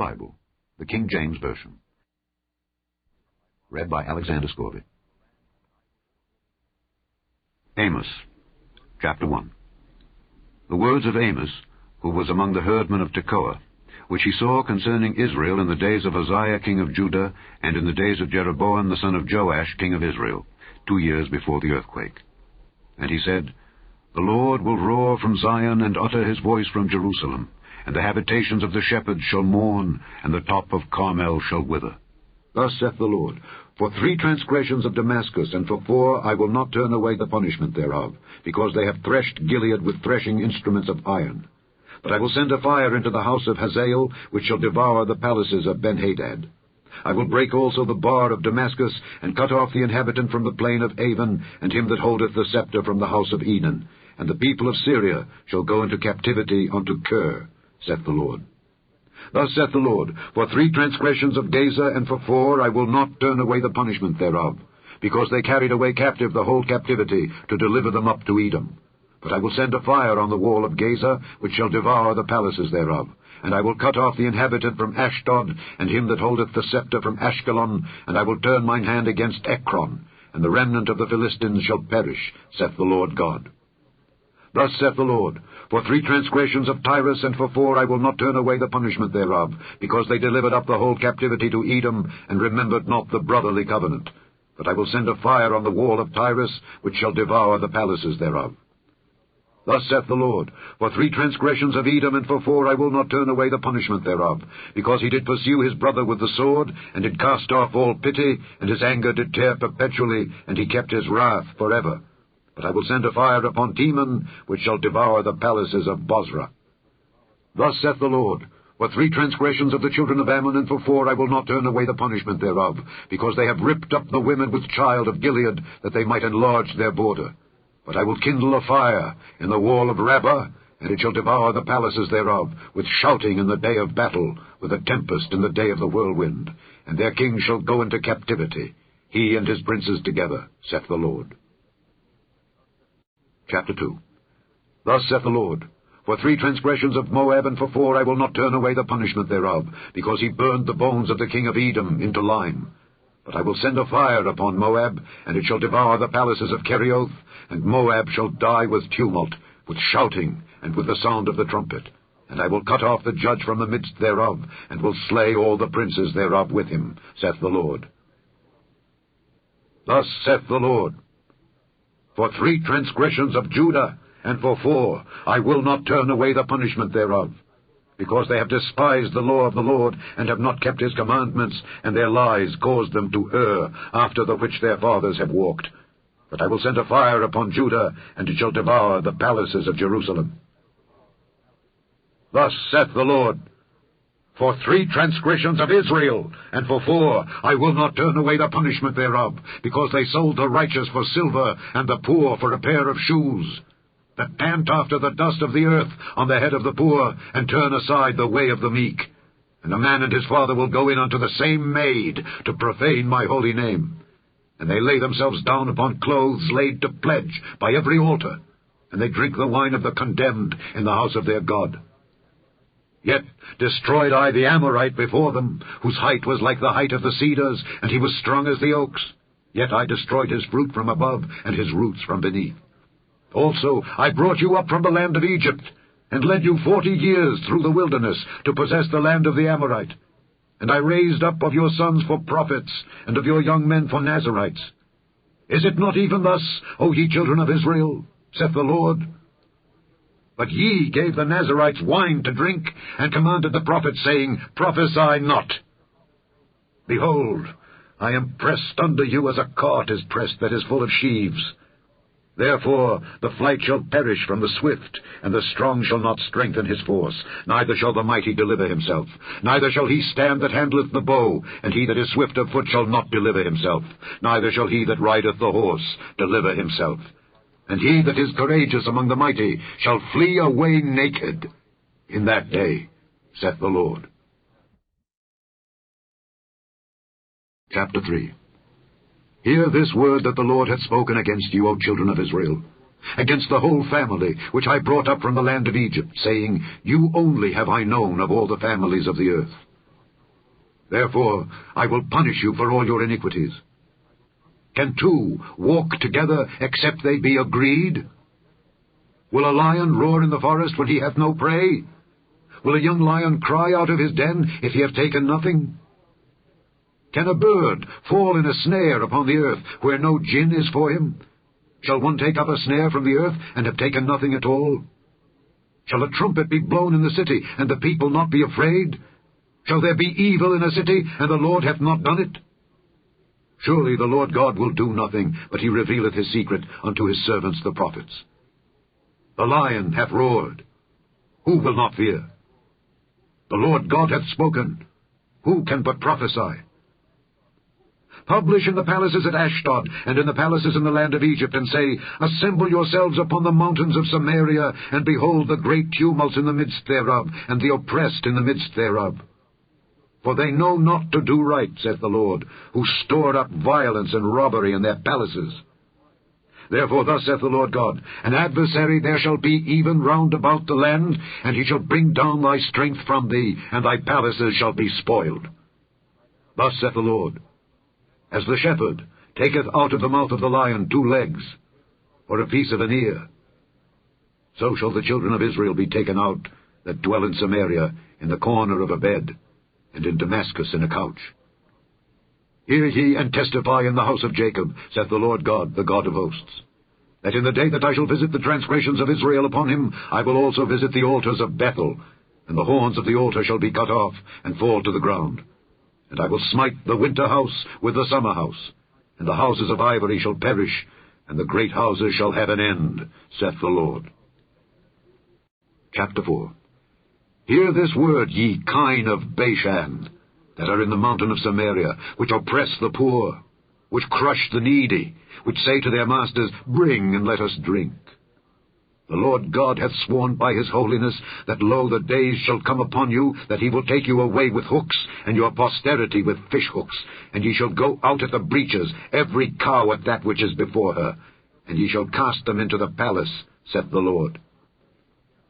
Bible, the King James Version. Read by Alexander Scorby. Amos, chapter 1. The words of Amos, who was among the herdmen of Tekoa, which he saw concerning Israel in the days of Uzziah king of Judah, and in the days of Jeroboam the son of Joash king of Israel, 2 years before the earthquake. And he said, The Lord will roar from Zion, and utter his voice from Jerusalem, and the habitations of the shepherds shall mourn, and the top of Carmel shall wither. Thus saith the Lord, For 3 transgressions of Damascus, and for 4 I will not turn away the punishment thereof, because they have threshed Gilead with threshing instruments of iron. But I will send a fire into the house of Hazael, which shall devour the palaces of Ben-Hadad. I will break also the bar of Damascus, and cut off the inhabitant from the plain of Avon, and him that holdeth the scepter from the house of Eden. And the people of Syria shall go into captivity unto Kir, saith the Lord. Thus saith the Lord, For 3 transgressions of Gaza, and for 4 I will not turn away the punishment thereof, because they carried away captive the whole captivity, to deliver them up to Edom. But I will send a fire on the wall of Gaza, which shall devour the palaces thereof. And I will cut off the inhabitant from Ashdod, and him that holdeth the scepter from Ashkelon, and I will turn mine hand against Ekron, and the remnant of the Philistines shall perish, saith the Lord God. Thus saith the Lord, For 3 transgressions of Tyrus, and for 4 I will not turn away the punishment thereof, because they delivered up the whole captivity to Edom, and remembered not the brotherly covenant. But I will send a fire on the wall of Tyrus, which shall devour the palaces thereof. Thus saith the Lord, For 3 transgressions of Edom, and for 4 I will not turn away the punishment thereof, because he did pursue his brother with the sword, and did cast off all pity, and his anger did tear perpetually, and he kept his wrath forever. But I will send a fire upon Teman, which shall devour the palaces of Bozrah. Thus saith the Lord, For 3 transgressions of the children of Ammon, and for 4 I will not turn away the punishment thereof, because they have ripped up the women with child of Gilead, that they might enlarge their border. But I will kindle a fire in the wall of Rabbah, and it shall devour the palaces thereof, with shouting in the day of battle, with a tempest in the day of the whirlwind. And their king shall go into captivity, he and his princes together, saith the Lord. Chapter 2. Thus saith the Lord, For 3 transgressions of Moab, and for 4 I will not turn away the punishment thereof, because he burned the bones of the king of Edom into lime. But I will send a fire upon Moab, and it shall devour the palaces of Kerioth, and Moab shall die with tumult, with shouting, and with the sound of the trumpet. And I will cut off the judge from the midst thereof, and will slay all the princes thereof with him, saith the Lord. Thus saith the Lord, For 3 transgressions of Judah, and for 4 I will not turn away the punishment thereof, because they have despised the law of the Lord, and have not kept his commandments, and their lies caused them to err, after the which their fathers have walked. But I will send a fire upon Judah, and it shall devour the palaces of Jerusalem. Thus saith the Lord, For 3 transgressions of Israel, and for 4 I will not turn away the punishment thereof, because they sold the righteous for silver, and the poor for a pair of shoes, that pant after the dust of the earth on the head of the poor, and turn aside the way of the meek. And a man and his father will go in unto the same maid, to profane my holy name. And they lay themselves down upon clothes laid to pledge by every altar, and they drink the wine of the condemned in the house of their God. Yet destroyed I the Amorite before them, whose height was like the height of the cedars, and he was strong as the oaks. Yet I destroyed his fruit from above, and his roots from beneath. Also I brought you up from the land of Egypt, and led you 40 years through the wilderness, to possess the land of the Amorite. And I raised up of your sons for prophets, and of your young men for Nazarites. Is it not even thus, O ye children of Israel, saith the Lord? But ye gave the Nazarites wine to drink, and commanded the prophets, saying, Prophesy not. Behold, I am pressed under you as a cart is pressed that is full of sheaves. Therefore the flight shall perish from the swift, and the strong shall not strengthen his force, neither shall the mighty deliver himself. Neither shall he stand that handleth the bow, and he that is swift of foot shall not deliver himself. Neither shall he that rideth the horse deliver himself. And he that is courageous among the mighty shall flee away naked in that day, saith the Lord. Chapter 3. Hear this word that the Lord hath spoken against you, O children of Israel, against the whole family which I brought up from the land of Egypt, saying, You only have I known of all the families of the earth. Therefore I will punish you for all your iniquities. Can two walk together except they be agreed? Will a lion roar in the forest when he hath no prey? Will a young lion cry out of his den if he have taken nothing? Can a bird fall in a snare upon the earth where no gin is for him? Shall one take up a snare from the earth and have taken nothing at all? Shall a trumpet be blown in the city, and the people not be afraid? Shall there be evil in a city, and the Lord hath not done it? Surely the Lord God will do nothing, but he revealeth his secret unto his servants the prophets. The lion hath roared. Who will not fear? The Lord God hath spoken. Who can but prophesy? Publish in the palaces at Ashdod, and in the palaces in the land of Egypt, and say, Assemble yourselves upon the mountains of Samaria, and behold the great tumults in the midst thereof, and the oppressed in the midst thereof. For they know not to do right, saith the Lord, who store up violence and robbery in their palaces. Therefore thus saith the Lord God, An adversary there shall be even round about the land, and he shall bring down thy strength from thee, and thy palaces shall be spoiled. Thus saith the Lord, As the shepherd taketh out of the mouth of the lion 2 legs, or a piece of an ear, so shall the children of Israel be taken out that dwell in Samaria, in the corner of a bed, and in Damascus in a couch. Hear ye and testify in the house of Jacob, saith the Lord God, the God of hosts, that in the day that I shall visit the transgressions of Israel upon him, I will also visit the altars of Bethel, and the horns of the altar shall be cut off, and fall to the ground. And I will smite the winter house with the summer house, and the houses of ivory shall perish, and the great houses shall have an end, saith the Lord. Chapter 4. Hear this word, ye kine of Bashan, that are in the mountain of Samaria, which oppress the poor, which crush the needy, which say to their masters, Bring, and let us drink. The Lord God hath sworn by his holiness, that lo, the days shall come upon you, that he will take you away with hooks, and your posterity with fish hooks, and ye shall go out at the breaches, every cow at that which is before her, and ye shall cast them into the palace, saith the Lord.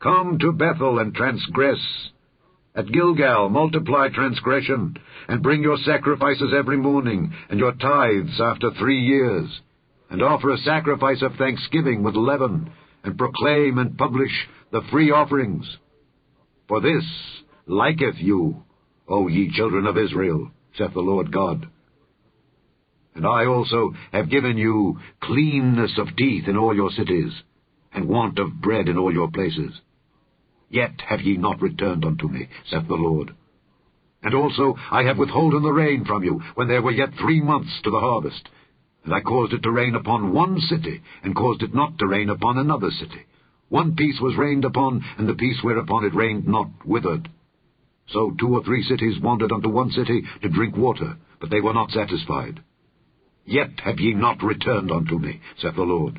Come to Bethel and transgress. At Gilgal multiply transgression, and bring your sacrifices every morning, and your tithes after 3 years, and offer a sacrifice of thanksgiving with leaven, and proclaim and publish the free offerings. For this liketh you, O ye children of Israel, saith the Lord God. And I also have given you cleanness of teeth in all your cities, and want of bread in all your places. Yet have ye not returned unto me, saith the Lord. And also I have withholden the rain from you, when there were yet 3 months to the harvest. And I caused it to rain upon one city, and caused it not to rain upon another city. One piece was rained upon, and the piece whereupon it rained not withered. So 2 or 3 cities wandered unto one city to drink water, but they were not satisfied. Yet have ye not returned unto me, saith the Lord.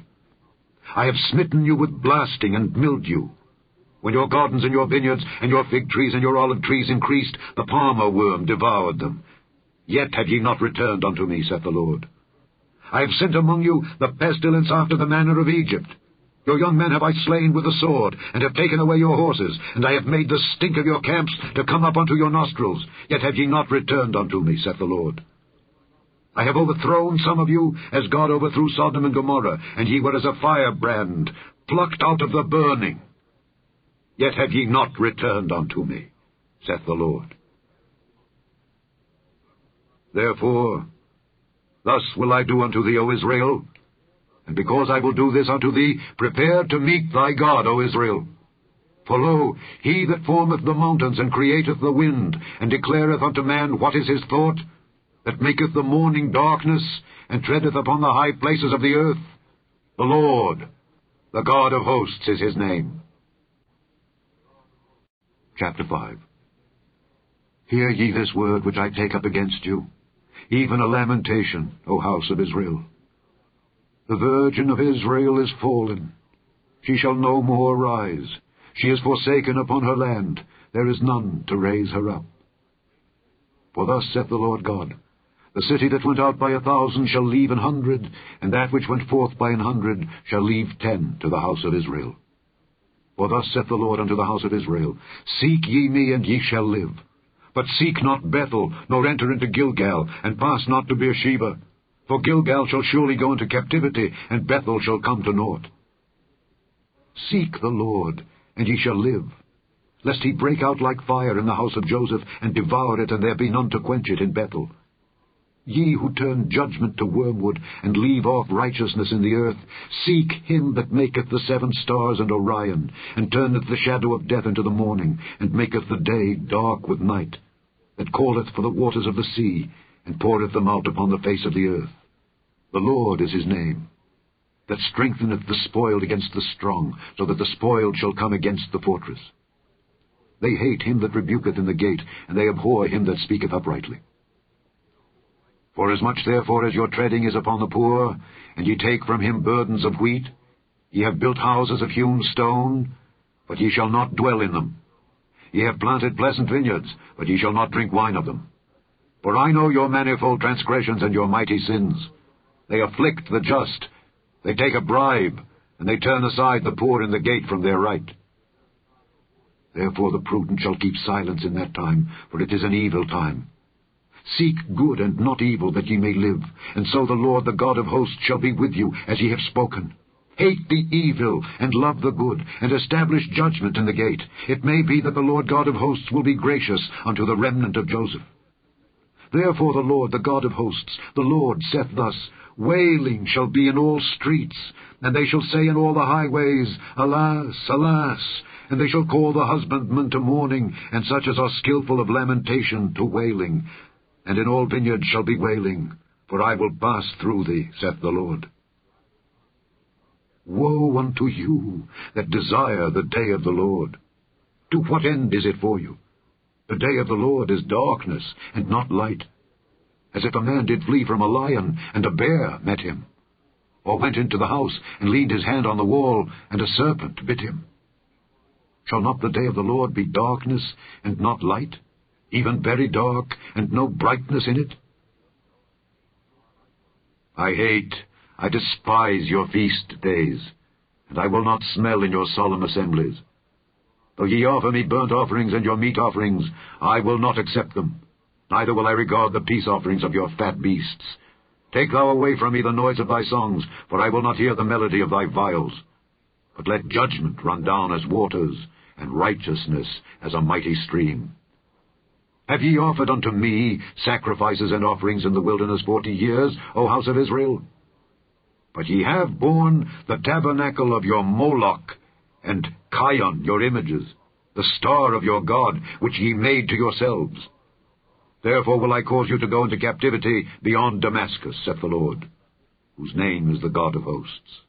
I have smitten you with blasting and mildew. When your gardens and your vineyards and your fig trees and your olive trees increased, the palmer worm devoured them. Yet have ye not returned unto me, saith the Lord. I have sent among you the pestilence after the manner of Egypt. Your young men have I slain with the sword, and have taken away your horses, and I have made the stink of your camps to come up unto your nostrils. Yet have ye not returned unto me, saith the Lord. I have overthrown some of you, as God overthrew Sodom and Gomorrah, and ye were as a firebrand, plucked out of the burning. Yet have ye not returned unto me, saith the Lord. Therefore, thus will I do unto thee, O Israel. And because I will do this unto thee, prepare to meet thy God, O Israel. For lo, he that formeth the mountains, and createth the wind, and declareth unto man what is his thought, that maketh the morning darkness, and treadeth upon the high places of the earth, the Lord, the God of hosts, is his name. Chapter 5. Hear ye this word which I take up against you, even a lamentation, O house of Israel. The virgin of Israel is fallen. She shall no more rise. She is forsaken upon her land. There is none to raise her up. For thus saith the Lord God, the city that went out by 1,000 shall leave 100, and that which went forth by 100 shall leave 10 to the house of Israel. For thus saith the Lord unto the house of Israel, Seek ye me, and ye shall live. But seek not Bethel, nor enter into Gilgal, and pass not to Beersheba. For Gilgal shall surely go into captivity, and Bethel shall come to naught. Seek the Lord, and ye shall live, lest he break out like fire in the house of Joseph, and devour it, and there be none to quench it in Bethel. Ye who turn judgment to wormwood, and leave off righteousness in the earth, seek him that maketh the 7 stars and Orion, and turneth the shadow of death into the morning, and maketh the day dark with night, that calleth for the waters of the sea, and poureth them out upon the face of the earth. The Lord is his name, that strengtheneth the spoiled against the strong, so that the spoiled shall come against the fortress. They hate him that rebuketh in the gate, and they abhor him that speaketh uprightly. Forasmuch therefore as your treading is upon the poor, and ye take from him burdens of wheat, ye have built houses of hewn stone, but ye shall not dwell in them. Ye have planted pleasant vineyards, but ye shall not drink wine of them. For I know your manifold transgressions and your mighty sins. They afflict the just, they take a bribe, and they turn aside the poor in the gate from their right. Therefore the prudent shall keep silence in that time, for it is an evil time. Seek good and not evil, that ye may live, and so the Lord the God of hosts shall be with you, as ye have spoken. Hate the evil, and love the good, and establish judgment in the gate. It may be that the Lord God of hosts will be gracious unto the remnant of Joseph. Therefore the Lord the God of hosts, the Lord saith thus, Wailing shall be in all streets, and they shall say in all the highways, Alas, alas! And they shall call the husbandmen to mourning, and such as are skillful of lamentation to wailing. And in all vineyards shall be wailing, for I will pass through thee, saith the Lord. Woe unto you that desire the day of the Lord! To what end is it for you? The day of the Lord is darkness, and not light. As if a man did flee from a lion, and a bear met him. Or went into the house, and leaned his hand on the wall, and a serpent bit him. Shall not the day of the Lord be darkness, and not light? Even very dark, and no brightness in it? I despise your feast days, and I will not smell in your solemn assemblies. Though ye offer me burnt offerings and your meat offerings, I will not accept them, neither will I regard the peace offerings of your fat beasts. Take thou away from me the noise of thy songs, for I will not hear the melody of thy viols. But let judgment run down as waters, and righteousness as a mighty stream. Have ye offered unto me sacrifices and offerings in the wilderness 40 years, O house of Israel? But ye have borne the tabernacle of your Moloch, and Chion your images, the star of your God, which ye made to yourselves. Therefore will I cause you to go into captivity beyond Damascus, saith the Lord, whose name is the God of hosts.